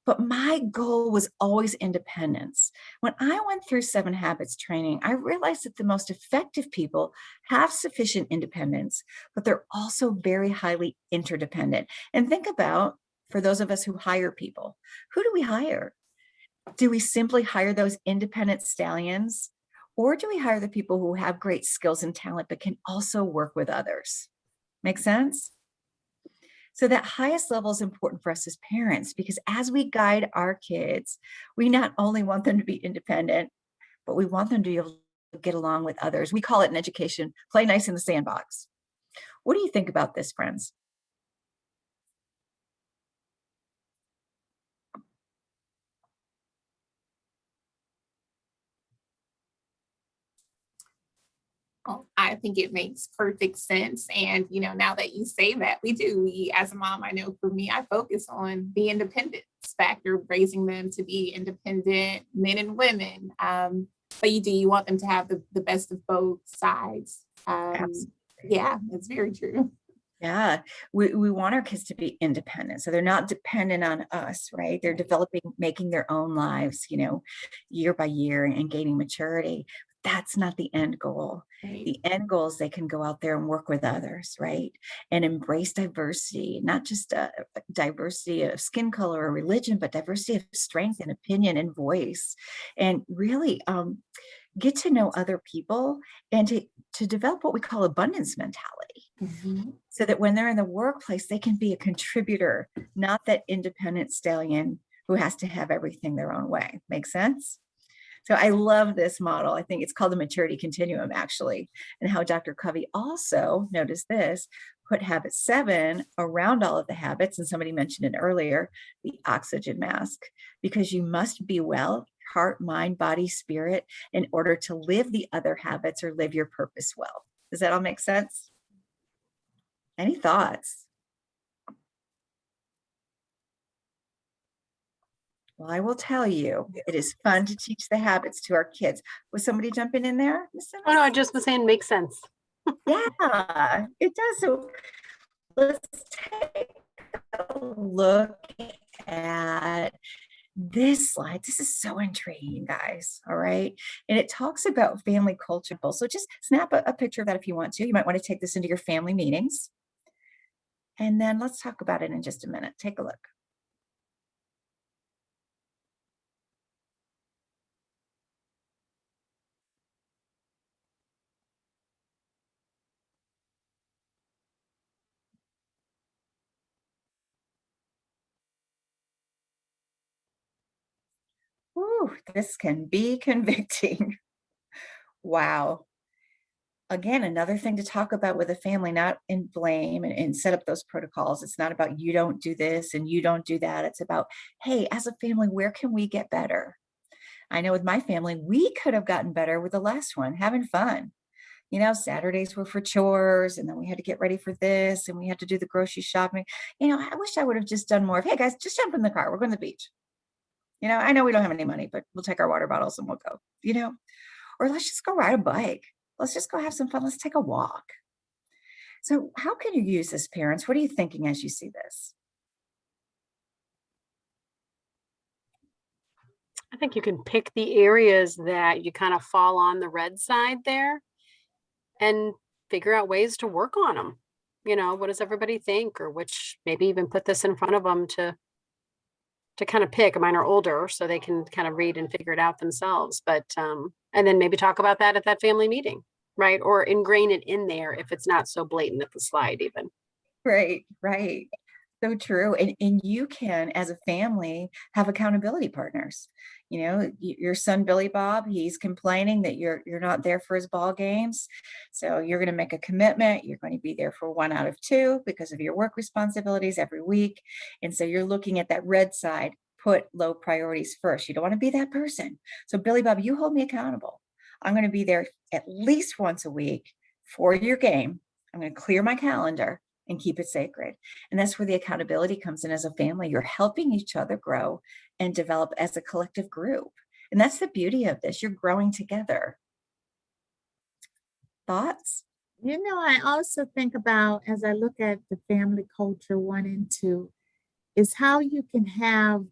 But my goal was always independence. When I went through 7 habits training, I realized that the most effective people have sufficient independence, but they're also very highly interdependent. And think about, for those of us who hire people, who do we hire? Do we simply hire those independent stallions? Or do we hire the people who have great skills and talent, but can also work with others? Make sense? So that highest level is important for us as parents because as we guide our kids, we not only want them to be independent, but we want them to be able to get along with others. We call it in education, play nice in the sandbox. What do you think about this, friends? Well, I think it makes perfect sense. And, now that you say that, we, as a mom, I know for me, I focus on the independence factor, raising them to be independent men and women. But you want them to have the best of both sides. Yeah, that's very true. Yeah, we want our kids to be independent. So they're not dependent on us, right? They're developing, making their own lives, year by year and gaining maturity. that's not the end goal. Right. The end goal is they can go out there and work with others, right? And embrace diversity, not just diversity of skin color or religion, but diversity of strength and opinion and voice. And really get to know other people and to develop what we call abundance mentality. Mhm. So that when they're in the workplace, they can be a contributor, not that independent stallion who has to have everything their own way. Make sense? So I love this model. I think it's called the maturity continuum, actually, and how Dr. Covey also, notice this, put habit 7 around all of the habits. And somebody mentioned it earlier, the oxygen mask, because you must be well, heart, mind, body, spirit, in order to live the other habits or live your purpose well. Does that all make sense? Any thoughts? Well, I will tell you, it is fun to teach the habits to our kids. Was somebody jumping in there, Miss Oh, no, I Simmons? just was saying makes sense. Yeah, it does. So let's take a look at this slide. This is so intriguing, guys. All right. And it talks about family culture. So just snap a picture of that if you want to. You might want to take this into your family meetings. And then let's talk about it in just a minute. Take a look. Ooh, this can be convicting. Wow. Again, another thing to talk about with a family, not in blame and set up those protocols. It's not about you don't do this and you don't do that. It's about, hey, as a family, where can we get better? I know with my family, we could have gotten better with the last one, having fun. You know, Saturdays were for chores, and then we had to get ready for this, and we had to do the grocery shopping. You know, I wish I would have just done more of, hey guys, just jump in the car. We're going to the beach. You know, I know we don't have any money, but we'll take our water bottles and we'll go, you know, or let's just go ride a bike. Let's just go have some fun. Let's take a walk. So, how can you use this, parents? What are you thinking as you see this? I think you can pick the areas that you kind of fall on the red side there and figure out ways to work on them. You know, what does everybody think? Or which maybe even put this in front of them to kind of pick. Mine are older, so they can kind of read and figure it out themselves. But and then maybe talk about that at that family meeting, right? Or ingrain it in there if it's not so blatant at the slide, even. Right, right. So true. And you can, as a family, have accountability partners. You know, your son Billy Bob, he's complaining that you're not there for his ball games. So you're going to make a commitment. You're going to be there for 1 out of 2 because of your work responsibilities every week. And so you're looking at that red side, put low priorities first. You don't want to be that person. So Billy Bob, you hold me accountable. I'm going to be there at least once a week for your game. I'm going to clear my calendar and keep it sacred. And that's where the accountability comes in. As a family, you're helping each other grow and develop as a collective group. And that's the beauty of this. You're growing together. Thoughts? You know, I also think about as I look at the family culture 1 and 2, is how you can have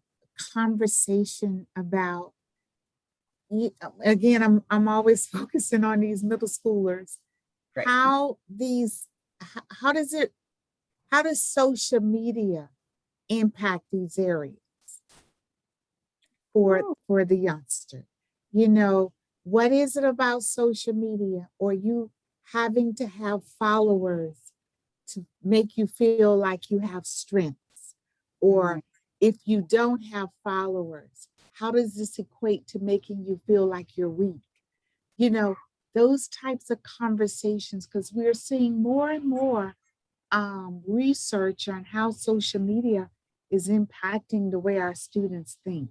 conversation about. Again, I'm always focusing on these middle schoolers. Right. How these, how does it, how does social media impact these areas for the youngster? You know, what is it about social media or you having to have followers to make you feel like you have strengths? Or if you don't have followers, how does this equate to making you feel like you're weak? You know, those types of conversations, because we're seeing more and more research on how social media is impacting the way our students think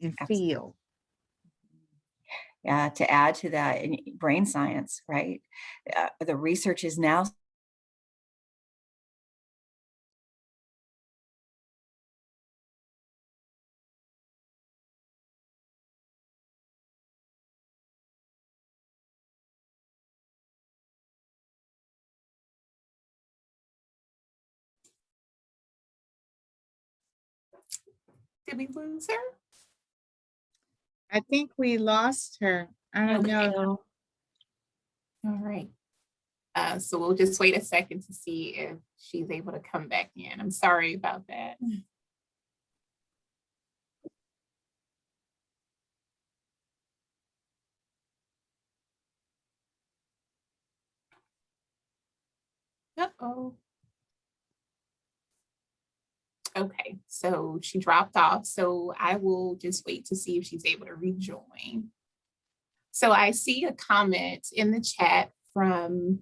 and feel. Yeah, to add to that, in brain science, right? The research is now Did we lose her? I think we lost her. I don't know. So All right. So we'll just wait a second to see if she's able to come back in. I'm sorry about that. Uh-oh. Okay, so she dropped off, so I will just wait to see if she's able to rejoin. So I see a comment in the chat from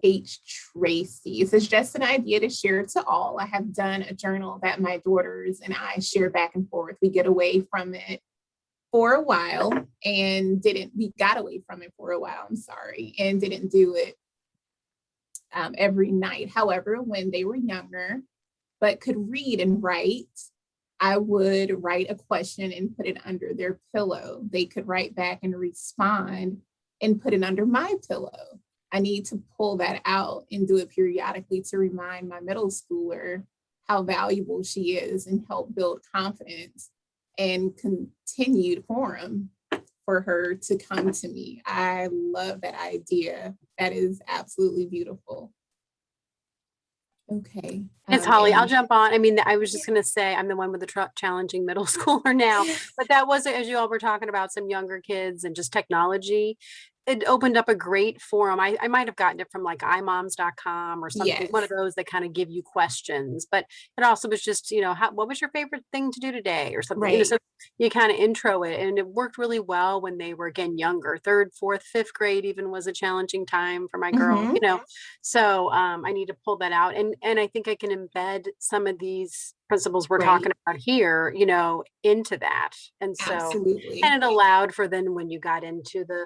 H. Tracy. It says, just an idea to share to all. I have done a journal that my daughters and I share back and forth. We get away from it for a while and we got away from it for a while, I'm sorry, and didn't do it every night. However, when they were younger, but could read and write, I would write a question and put it under their pillow. They could write back and respond and put it under my pillow. I need to pull that out and do it periodically to remind my middle schooler how valuable she is and help build confidence and continued forum for her to come to me. I love that idea. That is absolutely beautiful. Okay. It's Holly. I'll jump on. I mean, I was just going to say I'm the one with the challenging middle schooler now, but that wasn't, as you all were talking about some younger kids and just technology. It opened up a great forum. I might have gotten it from like iMoms.com or something, Yes. one of those that kind of give you questions, but it also was just, you know, what was your favorite thing to do today or something, you know, Right. so you kind of intro it, and it worked really well when they were, again, younger. 3rd, 4th, 5th grade even was a challenging time for my girl, Mhm. you know, so I need to pull that out. And I think I can embed some of these principles we're Right. talking about here, you know, into that. And so, Absolutely. and it allowed for then when you got into the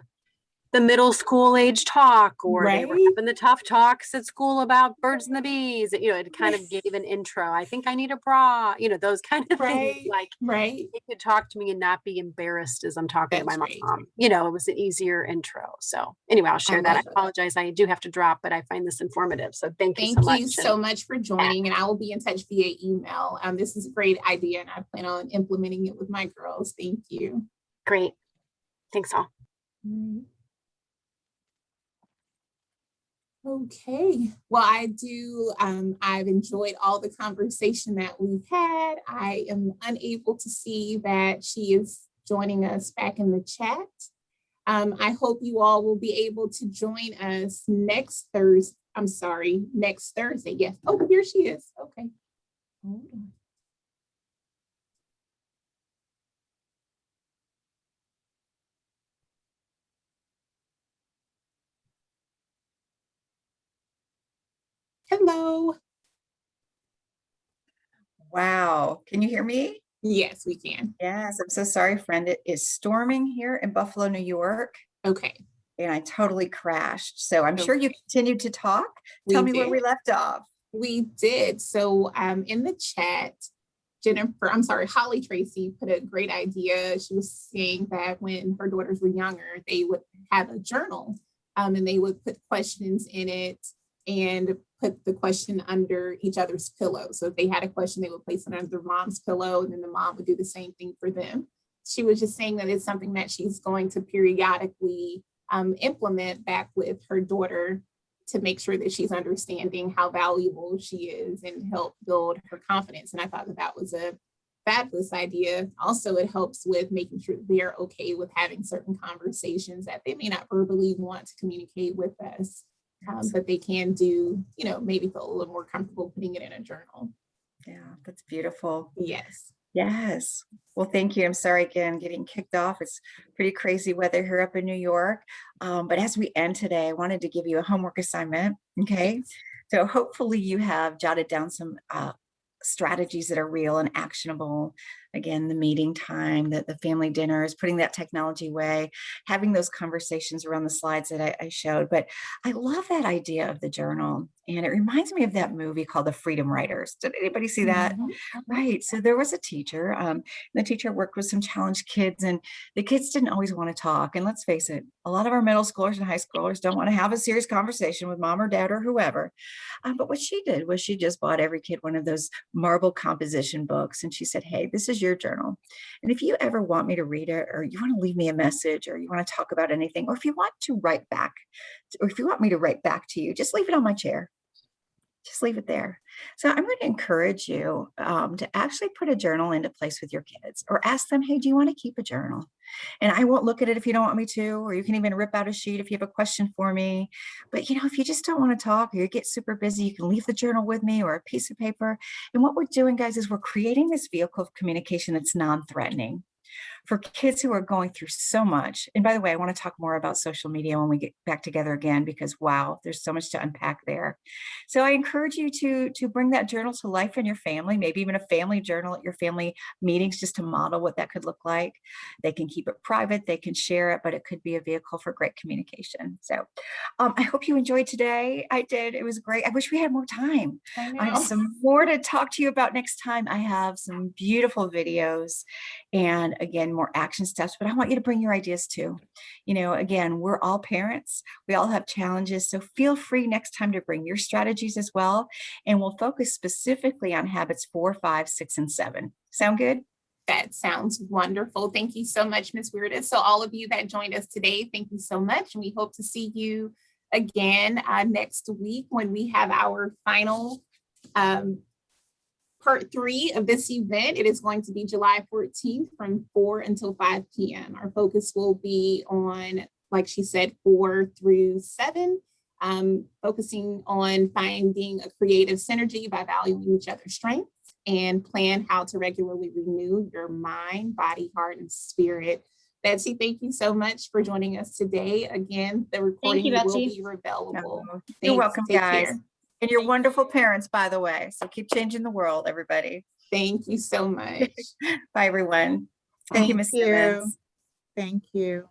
middle school age talk, or they were Right. having the tough talks at school about birds and the bees, you know, it kind of gave an intro. I think I need a bra, you know, those kind of things. Right. Like Right. they could talk to me and not be embarrassed as I'm talking to my That's right. mom. You know, it was an easier intro. So anyway, I'll share that. I love it. apologize. I do have to drop, but I find this informative. So thank you so Thank much. you so much for joining, and I will be in touch via email. This is a great idea, and I plan on implementing it with my girls. Thank you. Great. Thanks all. Okay, well, I've enjoyed all the conversation that we've had. I am unable to see that she is joining us back in the chat. I hope you all will be able to join us next Thursday. Next Thursday. Yes. Oh, here she is. Okay. Hold on. Hello. Wow. Can you hear me? Yes, we can. Yes. I'm so sorry, friend. It is storming here in Buffalo, New York, Okay. and I totally crashed. So I'm sure you Okay. continued to talk. We Tell me where did. we left off. We did. So in the chat, Holly Tracy put a great idea. She was saying that when her daughters were younger, they would have a journal and they would put questions in it and put the question under each other's pillow. So if they had a question, they would place it under their mom's pillow, and then the mom would do the same thing for them. She was just saying that it's something that she's going to periodically implement back with her daughter to make sure that she's understanding how valuable she is and help build her confidence. And I thought that that was a fabulous idea. Also, it helps with making sure that they're okay with having certain conversations that they may not verbally want to communicate with us, but they can do, you know, maybe feel a little more comfortable putting it in a journal. Yeah, that's beautiful. Yes. Yes. Well, thank you. I'm sorry again, getting kicked off. It's pretty crazy weather here up in New York. But as we end today, I wanted to give you a homework assignment. Okay. So hopefully you have jotted down some strategies that are real and actionable. Again, the meeting time, the family dinners, putting that technology away, having those conversations around the slides that I showed. But I love that idea of the journal. And it reminds me of that movie called The Freedom Writers. Did anybody see that? Mhm. Right. So there was a teacher. The teacher worked with some challenged kids, and the kids didn't always want to talk. And let's face it, a lot of our middle schoolers and high schoolers don't want to have a serious conversation with mom or dad or whoever. But what she did was she just bought every kid one of those marble composition books. And she said, hey, this is is your journal. And if you ever want me to read it, or you want to leave me a message, or you want to talk about anything, or if you want to write back, or if you want me to write back to you, just leave it on my chair. Just leave it there. So I'm going to encourage you to actually put a journal into place with your kids, or ask them, hey, do you want to keep a journal? And I won't look at it if you don't want me to, or you can even rip out a sheet if you have a question for me. But, if you just don't want to talk, or you get super busy, you can leave the journal with me or a piece of paper. And what we're doing, guys, is we're creating this vehicle of communication that's non-threatening for kids who are going through so much. And by the way, I want to talk more about social media when we get back together again, because wow, there's so much to unpack there. So I encourage you to bring that journal to life in your family, maybe even a family journal at your family meetings, just to model what that could look like. They can keep it private, they can share it, but it could be a vehicle for great communication. So I hope you enjoyed today. I did. It was great. I wish we had more time. I have some more to talk to you about next time. I have some beautiful videos and, again, more action steps, but I want you to bring your ideas too. Again, we're all parents. We all have challenges. So feel free next time to bring your strategies as well. And we'll focus specifically on habits 4, 5, 6, and 7. Sound good? That sounds wonderful. Thank you so much, Ms. Weirdas. So all of you that joined us today, thank you so much. And we hope to see you again next week when we have our final part 3 of this event. It is going to be July 14th from 4 until 5 p.m. Our focus will be on, like she said, 4 through 7, focusing on finding a creative synergy by valuing each other's strengths, and plan how to regularly renew your mind, body, heart, and spirit. Betsy, thank you so much for joining us today. Again, the recording you, will Betsy. be available. You're Thanks. welcome, Take guys. care. And you're wonderful parents, by the way. So keep changing the world, everybody. Thank you so much. Bye, everyone. Thank you, Ms. Simmons. Thank you.